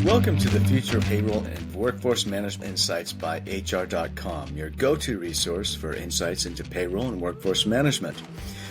Welcome to the future of payroll and workforce management insights by HR.com, your go-to resource for insights into payroll and workforce management.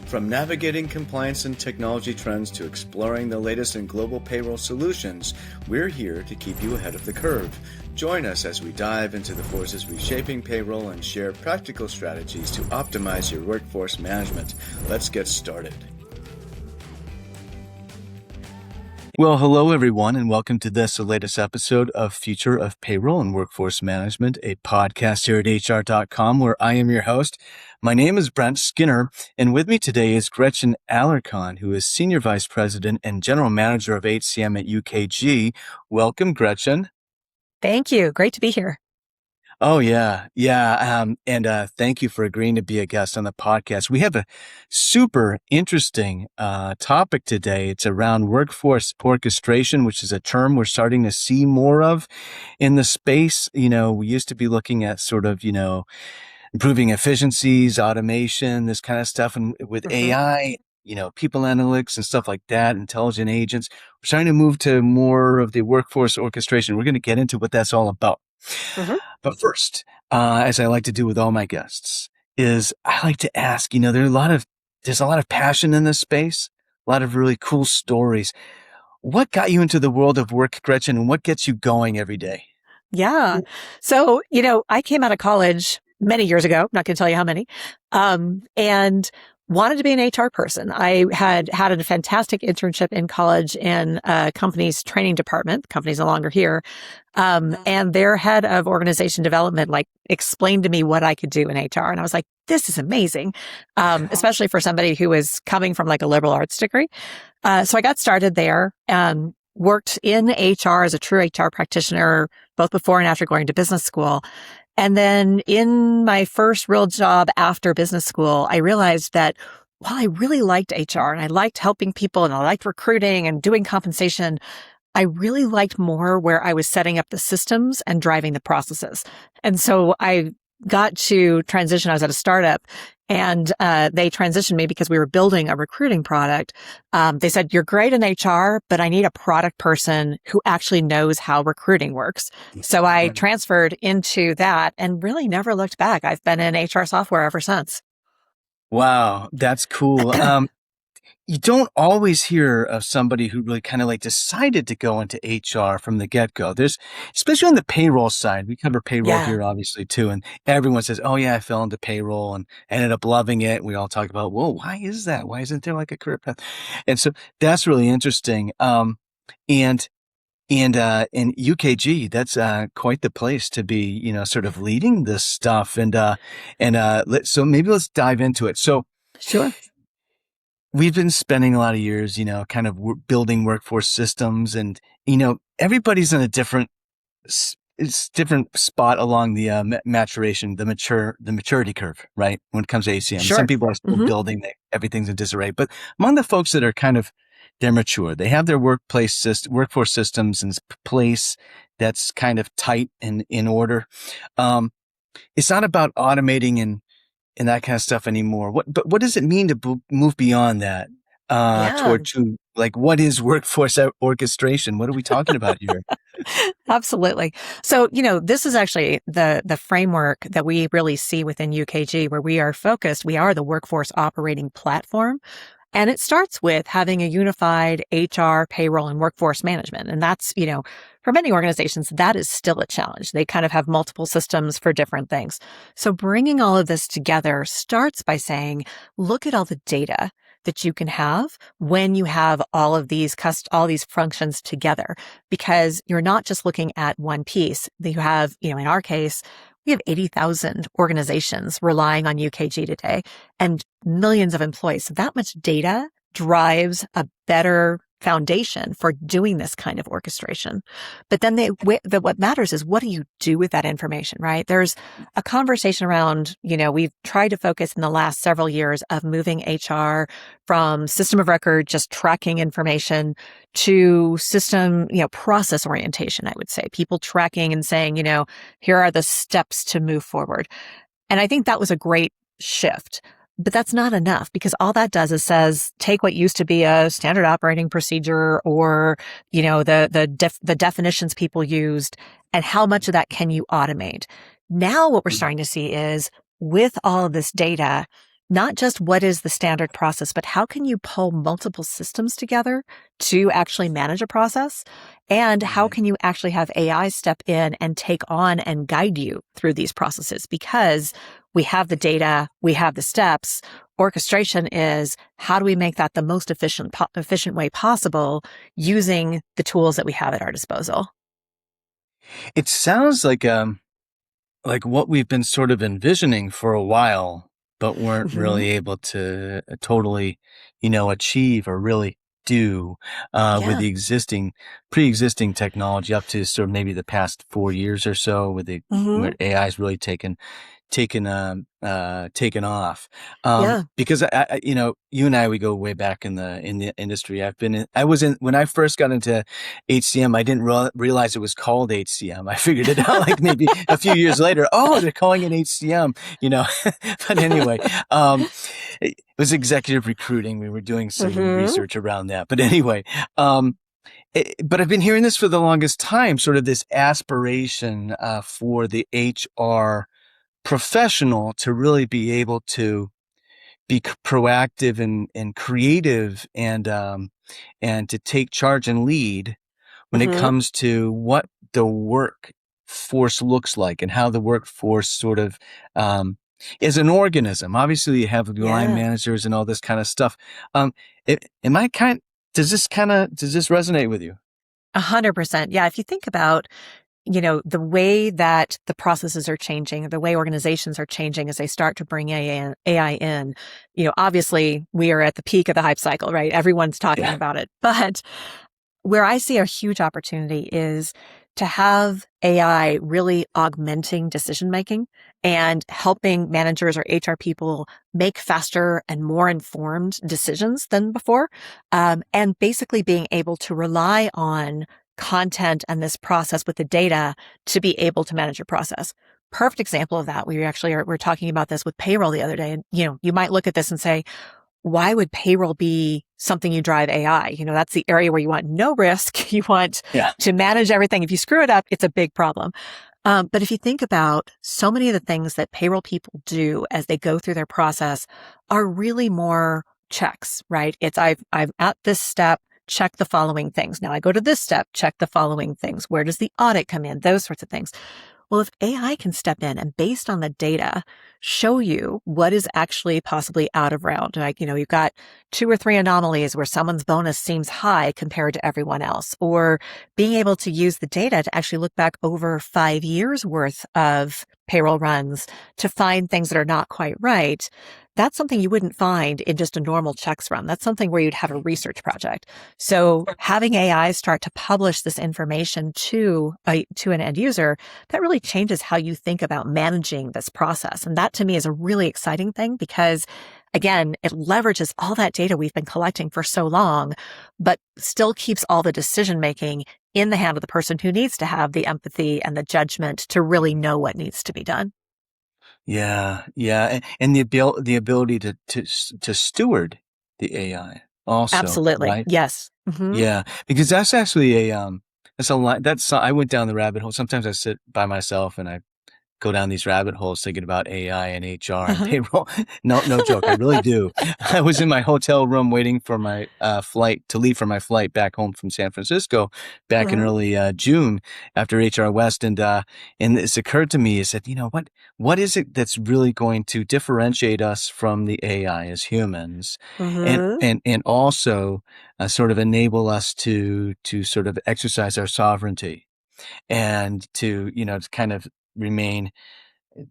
From navigating compliance and technology trends to exploring the latest in global payroll solutions, we're here to keep you ahead of the curve. Join us as we dive into the forces reshaping payroll and share practical strategies to optimize your workforce management. Let's get started. Well, hello, everyone, and welcome to this, the latest episode of Future of Payroll and Workforce Management, a podcast here at HR.com, where I am your host. My name is Brent Skinner, and with me today is Gretchen Alarcon, who is Senior Vice President and General Manager of HCM at UKG. Welcome, Gretchen. Thank you. Great to be here. Oh, yeah. And thank you for agreeing to be a guest on the podcast. We have a super interesting topic today. It's around workforce orchestration, which is a term we're starting to see more of in the space. You know, we used to be looking at sort of, improving efficiencies, automation, this kind of stuff. And with AI, people analytics and stuff like that, intelligent agents, we're starting to move to more of the workforce orchestration. We're going to get into what that's all about. But first, as I like to do with all my guests, is I like to ask, there's a lot of passion in this space, a lot of really cool stories. What got you into the world of work, Gretchen, and what gets you going every day? Yeah. So, I came out of college many years ago, not going to tell you how many, and wanted to be an HR person. I had a fantastic internship in college in a company's training department. The company's no longer here. And their head of organization development, explained to me what I could do in HR. And I was like, this is amazing. Especially for somebody who was coming from a liberal arts degree. So I got started there and worked in HR as a true HR practitioner, both before and after going to business school. And then in my first real job after business school, I realized that while I really liked HR and I liked helping people and I liked recruiting and doing compensation, I really liked more where I was setting up the systems and driving the processes. And so I got to transition. I was at a startup and they transitioned me because we were building a recruiting product. They said, you're great in HR, but I need a product person who actually knows how recruiting works. So I transferred into that and really never looked back. I've been in HR software ever since. Wow, that's cool. You don't always hear of somebody who really kind of decided to go into HR from the get-go. There's, especially on the payroll side, we cover payroll here obviously too. And everyone says, oh yeah, I fell into payroll and ended up loving it. We all talk about, whoa, why is that? Why isn't there a career path? And so that's really interesting. And in UKG, that's quite the place to be, sort of leading this stuff. So maybe let's dive into it. So sure. We've been spending a lot of years, kind of building workforce systems, and everybody's in a different spot along the maturation, the maturity curve, right? When it comes to HCM, Sure. Some people are still building; everything's in disarray. But among the folks that are they're mature, they have their workforce systems in place that's kind of tight and in order. It's not about automating and that kind of stuff anymore. But what does it mean to move beyond that toward what is workforce orchestration? What are we talking about here? Absolutely. So, this is actually the framework that we really see within UKG, where we are focused. We are the workforce operating platform. And it starts with having a unified HR, payroll, and workforce management. And that's, for many organizations, that is still a challenge. They kind of have multiple systems for different things. So bringing all of this together starts by saying, look at all the data that you can have when you have all these functions together, because you're not just looking at one piece. You have, in our case, we have 80,000 organizations relying on UKG today and millions of employees. So that much data drives a better foundation for doing this kind of orchestration. But then what matters is, what do you do with that information, right? There's a conversation around, we've tried to focus in the last several years of moving HR from system of record, just tracking information, to system, process orientation, I would say. People tracking and saying, here are the steps to move forward. And I think that was a great shift. But that's not enough because all that does is says, take what used to be a standard operating procedure or, the definitions people used and how much of that can you automate? Now what we're starting to see is with all of this data, not just what is the standard process, but how can you pull multiple systems together to actually manage a process? And how Right. can you actually have AI step in and take on and guide you through these processes? Because we have the data, we have the steps. Orchestration is how do we make that the most efficient way possible using the tools that we have at our disposal? It sounds like what we've been sort of envisioning for a while, but weren't Hmm. really able to totally, achieve or really do with Yeah. the pre-existing technology up to sort of maybe the past 4 years or so, where Hmm. AI has really taken off. Yeah. Because you and I, we go way back in the industry. I was in when I first got into HCM. I didn't realize it was called HCM. I figured it out like maybe a few years later. Oh, they're calling it HCM. But anyway, it was executive recruiting. We were doing some Hmm. research around that. But anyway, um, but I've been hearing this for the longest time. Sort of this aspiration for the HR professional to really be able to be proactive and creative and to take charge and lead when it Hmm. comes to what the workforce looks like and how the workforce sort of is an organism. Obviously, you have line Yeah. managers and all this kind of stuff. Um, am I kind? Does this resonate with you? 100%. Yeah. If you think about the way that the processes are changing, the way organizations are changing as they start to bring AI in, obviously we are at the peak of the hype cycle, right? Everyone's talking Yeah. about it. But where I see a huge opportunity is to have AI really augmenting decision making and helping managers or HR people make faster and more informed decisions than before. And basically being able to rely on content and this process with the data to be able to manage your process. Perfect example of that. We're talking about this with payroll the other day. And, you might look at this and say, why would payroll be something you drive AI? That's the area where you want no risk. You want Yeah. to manage everything. If you screw it up, it's a big problem. But if you think about so many of the things that payroll people do as they go through their process are really more checks, right? It's I'm at this step, check the following things. Now I go to this step, check the following things. Where does the audit come in? Those sorts of things. Well, if AI can step in and based on the data, show you what is actually possibly out of round, like, you've got two or three anomalies where someone's bonus seems high compared to everyone else, or being able to use the data to actually look back over 5 years worth of payroll runs to find things that are not quite right. That's something you wouldn't find in just a normal checks run. That's something where you'd have a research project. So having AI start to publish this information to an end user, that really changes how you think about managing this process. And that to me is a really exciting thing because again, it leverages all that data we've been collecting for so long, but still keeps all the decision making in the hand of the person who needs to have the empathy and the judgment to really know what needs to be done. Yeah, yeah, and the ability to steward the AI also, Absolutely. right? Yes. Hmm. Yeah, because that's actually that's a lot. I went down the rabbit hole. Sometimes I sit by myself and I go down these rabbit holes thinking about AI and HR and Uh-huh. payroll. No, no joke. I really do. I was in my hotel room waiting for my flight to leave for my flight back home from San Francisco back in Hmm. early June after HR West, and this occurred to me. I said, what is it that's really going to differentiate us from the AI as humans, Hmm. and also sort of enable us to sort of exercise our sovereignty and to kind of remain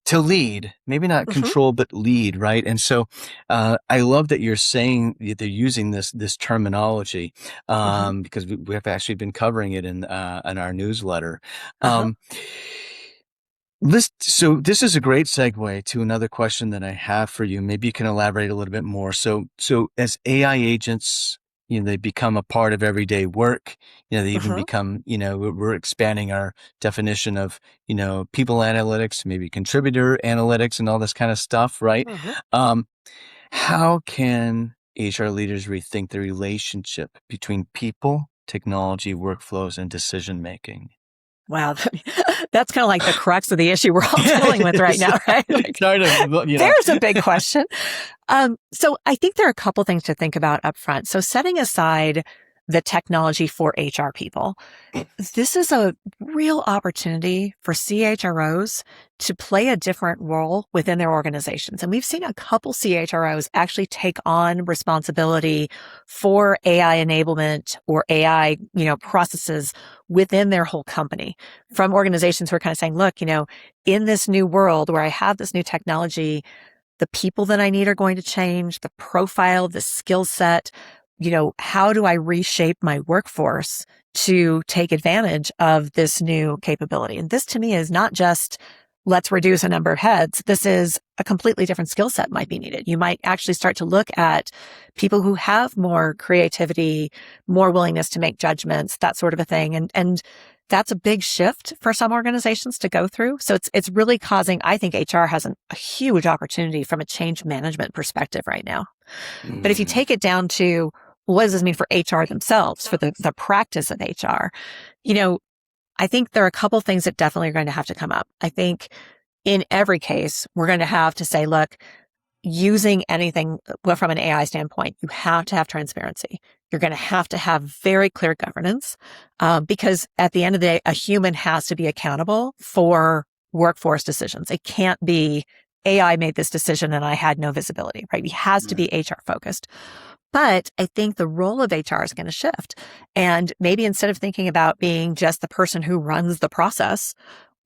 to lead, maybe not Hmm. control, but lead, right? And so, I love that you're saying that they're using this terminology, Hmm. because we have actually been covering it in our newsletter. Uh-huh. Um, so this is a great segue to another question that I have for you. Maybe you can elaborate a little bit more. So as AI agents, they become a part of everyday work. They even Hmm. become, we're expanding our definition of, people analytics, maybe contributor analytics and all this kind of stuff, right? Hmm. Um, How can HR leaders rethink the relationship between people, technology, workflows, and decision making? Wow. That's kind of like the crux of the issue we're all Yeah, dealing with it right is. now, right? Like, Sorry to, there's a big question. So I think there are a couple things to think about up front. So setting aside the technology for HR people, this is a real opportunity for CHROs to play a different role within their organizations. And we've seen a couple CHROs actually take on responsibility for AI enablement or AI, processes within their whole company, from organizations who are kind of saying, look, in this new world where I have this new technology, the people that I need are going to change, the profile, the skill set. How do I reshape my workforce to take advantage of this new capability? And this to me is not just let's reduce a number of heads. This is a completely different skill set might be needed. You might actually start to look at people who have more creativity, more willingness to make judgments, that sort of a thing. And that's a big shift for some organizations to go through. So it's really causing, I think HR has a huge opportunity from a change management perspective right now. But if you Mm, take it down to what does this mean for HR themselves, for the practice of HR, I think there are a couple things that definitely are going to have to come up. I think in every case, we're going to have to say, look, using anything from an AI standpoint, you have to have transparency. You're going to have very clear governance, because at the end of the day, a human has to be accountable for workforce decisions. It can't be AI made this decision and I had no visibility, right? It has to be right. HR focused. But I think the role of HR is going to shift. And maybe instead of thinking about being just the person who runs the process,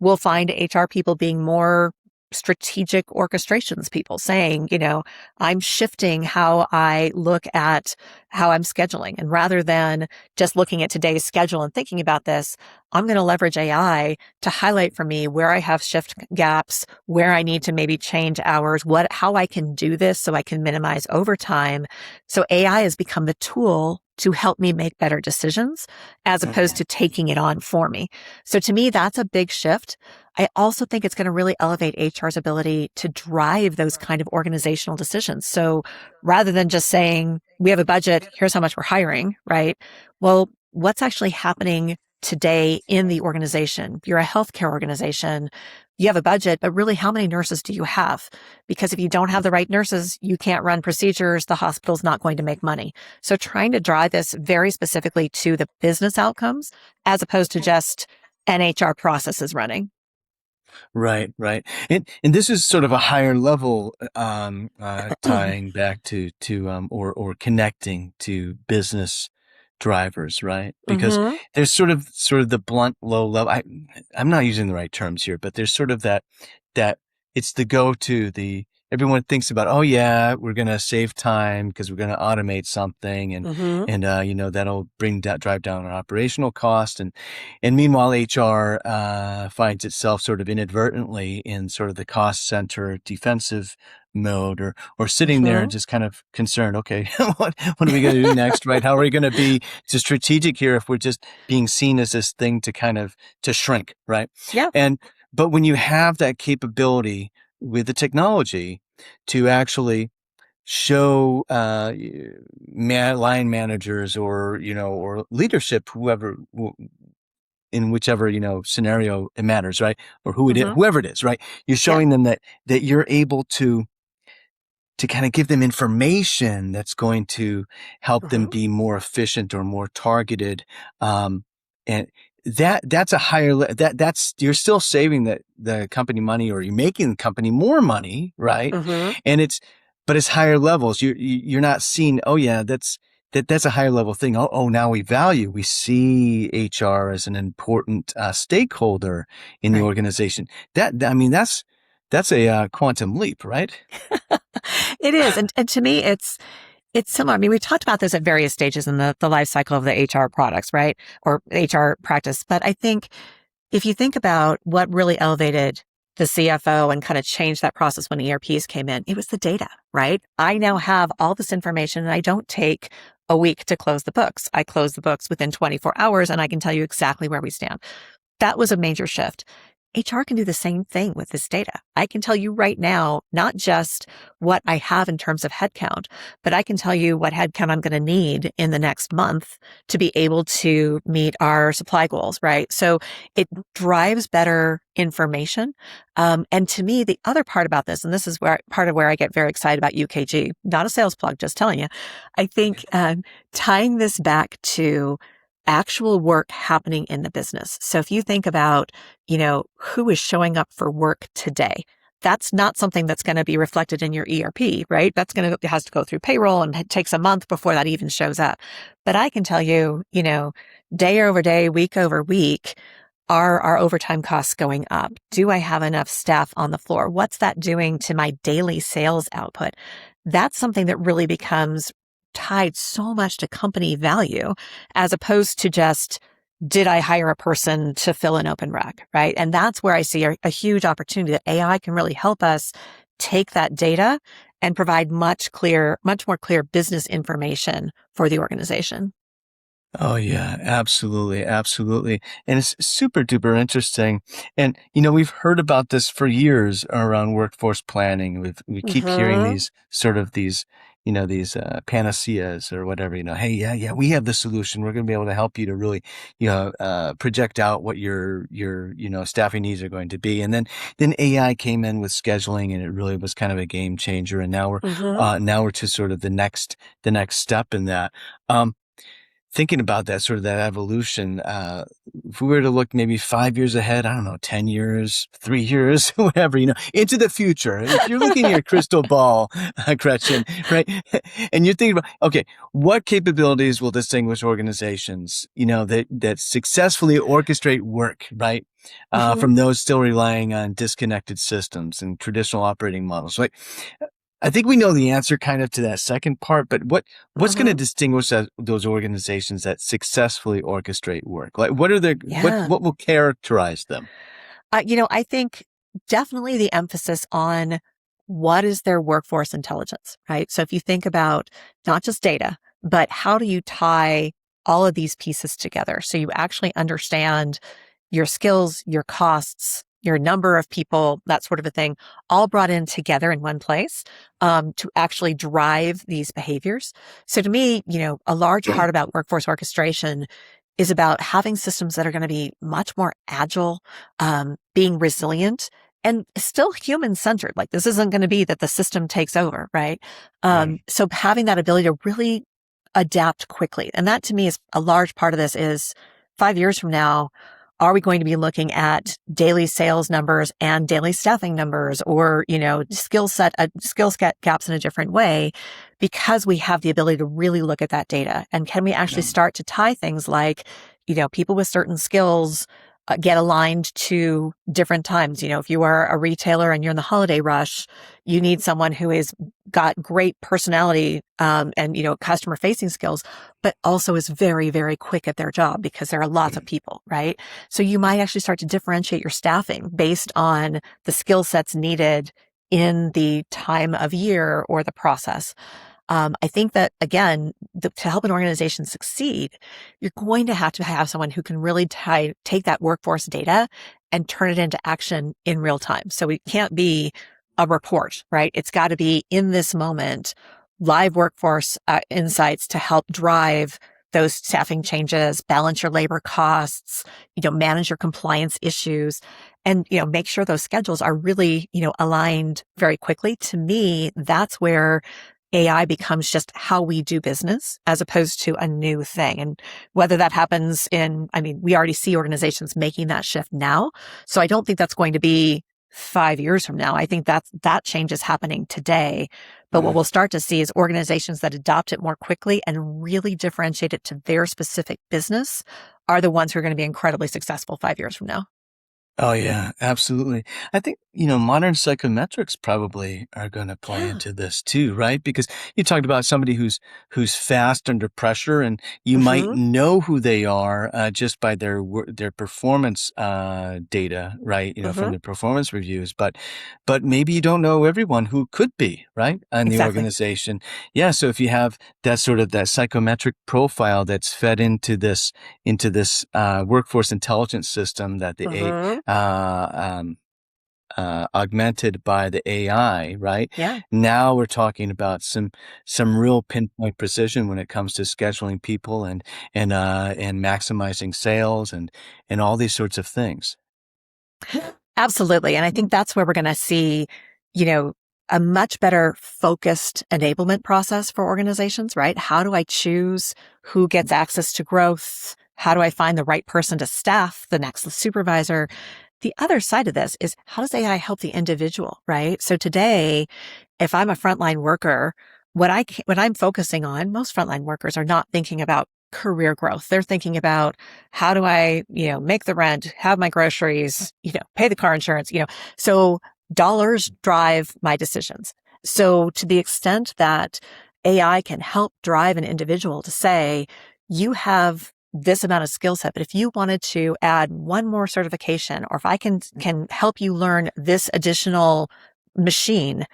we'll find HR people being more strategic orchestrations people saying, I'm shifting how I look at how I'm scheduling. And rather than just looking at today's schedule and thinking about this, I'm going to leverage AI to highlight for me where I have shift gaps, where I need to maybe change hours, how I can do this so I can minimize overtime. So AI has become the tool to help me make better decisions as opposed to taking it on for me. So to me, that's a big shift. I also think it's going to really elevate HR's ability to drive those kind of organizational decisions. So rather than just saying, we have a budget, here's how much we're hiring, right? Well, what's actually happening today in the organization? You're a healthcare organization. You have a budget, but really how many nurses do you have? Because if you don't have the right nurses, you can't run procedures. The hospital's not going to make money. So trying to drive this very specifically to the business outcomes as opposed to just NHR processes running. Right, right. And this is sort of a higher level, tying back to or connecting to business drivers, right? Because Mm-hmm. there's sort of the blunt low level. I'm not using the right terms here, but there's sort of that it's the go-to, everyone thinks about, oh yeah, we're going to save time because we're going to automate something Mm-hmm. and that'll drive down our operational cost. And meanwhile, HR finds itself sort of inadvertently in sort of the cost center defensive mode, or sitting there Mm-hmm. and just kind of concerned. Okay, what are we going to do next, right? How are we going to be so strategic here if we're just being seen as this thing to kind of to shrink, right? Yeah. And but when you have that capability with the technology to actually show line managers or leadership, whoever in whichever scenario it matters, right? Or Mm-hmm. whoever it is, right? You're Yeah. showing them that you're able to kind of give them information that's going to help them Mm-hmm. be more efficient or more targeted. And that's a that's you're still saving the company money, or you're making the company more money, right? Mm-hmm. And but it's higher levels. You're not seeing, oh yeah, that's a higher level thing. Oh, now we see HR as an important stakeholder in the Right. organization. I mean, that's a quantum leap, right? It is. And to me, it's similar. I mean, we've talked about this at various stages in the life cycle of the HR products, right? Or HR practice. But I think if you think about what really elevated the CFO and kind of changed that process when ERPs came in, it was the data, right? I now have all this information and I don't take a week to close the books. I close the books within 24 hours and I can tell you exactly where we stand. That was a major shift. HR can do the same thing with this data. I can tell you right now, not just what I have in terms of headcount, but I can tell you what headcount I'm going to need in the next month to be able to meet our supply goals, right? So it drives better information. And to me, the other part about this, and this is where part of where I get very excited about UKG, not a sales plug, just telling you, I think tying this back to actual work happening in the business. So if you think about, who is showing up for work today, that's not something that's going to be reflected in your ERP, right? It has to go through payroll, and it takes a month before that even shows up. But I can tell you, day over day, week over week, are our overtime costs going up? Do I have enough staff on the floor? What's that doing to my daily sales output? That's something that really becomes tied so much to company value, as opposed to just, did I hire a person to fill an open rack, right? And that's where I see a huge opportunity that AI can really help us take that data and provide much more clear business information for the organization. Oh yeah, absolutely, absolutely. And it's super duper interesting. And we've heard about this for years around workforce planning. We keep hearing Mm-hmm. these sort of these panaceas or whatever, hey, yeah, we have the solution. We're going to be able to help you to really, project out what your staffing needs are going to be. And then AI came in with scheduling, and it really was kind of a game changer. And Mm-hmm. now we're to sort of the next step in that. Thinking about that, sort of that evolution, if we were to look maybe 5 years ahead, I don't know, 10 years, 3 years, whatever, into the future, if you're looking at your crystal ball, Gretchen, right? And you're thinking about, okay, what capabilities will distinguish organizations, that successfully orchestrate work, right? Mm-hmm. From those still relying on disconnected systems and traditional operating models, right? I think we know the answer kind of to that second part, but what's going to Mm-hmm. distinguish those organizations that successfully orchestrate work? Like, Yeah. what will characterize them? I think definitely the emphasis on what is their workforce intelligence, right? So if you think about not just data, but how do you tie all of these pieces together so you actually understand your skills, your costs, your number of people, that sort of a thing, all brought in together in one place to actually drive these behaviors. So to me, a large part about workforce orchestration is about having systems that are going to be much more agile, being resilient, and still human centered. Like, this isn't going to be that the system takes over, right? Right. So having that ability to really adapt quickly. And that to me is a large part of this. Is 5 years from now, are we going to be looking at daily sales numbers and daily staffing numbers, or, skill set gaps in a different way, because we have the ability to really look at that data? And can we actually Yeah. start to tie things like, people with certain skills get aligned to different times? If you are a retailer and you're in the holiday rush, you need someone who is got great personality, and, customer facing skills, but also is very, very quick at their job because there are lots of people, right? So you might actually start to differentiate your staffing based on the skill sets needed in the time of year or the process. I think that, again, to help an organization succeed, you're going to have someone who can really take that workforce data and turn it into action in real time. So it can't be a report, right? It's got to be in this moment, live workforce insights to help drive those staffing changes, balance your labor costs, manage your compliance issues, and, make sure those schedules are really, aligned very quickly. To me, that's where AI becomes just how we do business as opposed to a new thing. And whether that happens we already see organizations making that shift now. So I don't think that's going to be 5 years from now. I think that change is happening today. But what we'll start to see is organizations that adopt it more quickly and really differentiate it to their specific business are the ones who are going to be incredibly successful 5 years from now. Oh yeah, absolutely. I think, modern psychometrics probably are going to play Yeah. into this too, right? Because you talked about somebody who's fast under pressure, and you might Hmm. know who they are just by their performance data, right? From Hmm. the performance reviews, but maybe you don't know everyone who could be, right, in the Exactly. organization. Yeah, so if you have that psychometric profile that's fed into this workforce intelligence system that the Hmm. uh, um, augmented by the AI, right? Yeah. Now we're talking about some real pinpoint precision when it comes to scheduling people and maximizing sales and all these sorts of things. Absolutely. And I think that's where we're going to see, you know, a much better focused enablement process for organizations, right? How do I choose who gets access to growth? How do I find the right person to staff the next supervisor? The other side of this is how does AI help the individual, right? So today, if I'm a frontline worker, what I'm focusing on, most frontline workers are not thinking about career growth. They're thinking about how do I, make the rent, have my groceries, pay the car insurance, so dollars drive my decisions. So to the extent that AI can help drive an individual to say, you have this amount of skill set, but if you wanted to add one more certification, or if I can help you learn this additional machine,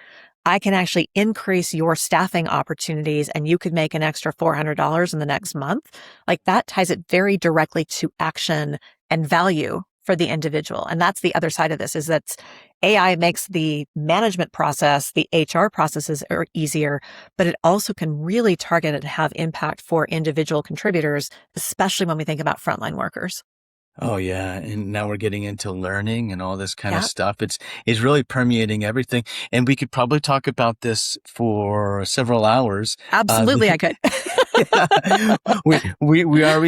I can actually increase your staffing opportunities and you could make an extra $400 in the next month. Like that ties it very directly to action and value for the individual. And that's the other side of this is that AI makes the management process, the HR processes are easier, but it also can really target and have impact for individual contributors, especially when we think about frontline workers. Oh yeah, and now we're getting into learning and all this kind of Yeah, stuff. It's really permeating everything, and we could probably talk about this for several hours. absolutely. I could. Yeah. We have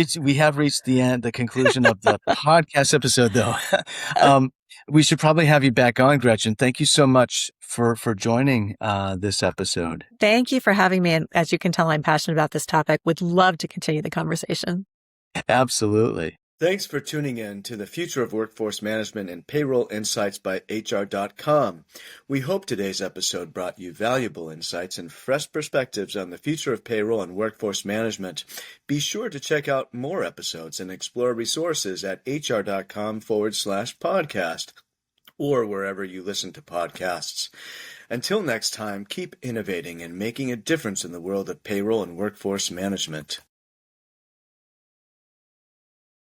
reached the conclusion of the podcast episode, though. Um, we should probably have you back on, Gretchen. Thank you so much for joining this episode. Thank you for having me. And as you can tell, I'm passionate about this topic. Would love to continue the conversation. Absolutely. Thanks for tuning in to the Future of Workforce Management and Payroll Insights by HR.com. We hope today's episode brought you valuable insights and fresh perspectives on the future of payroll and workforce management. Be sure to check out more episodes and explore resources at HR.com/podcast or wherever you listen to podcasts. Until next time, keep innovating and making a difference in the world of payroll and workforce management.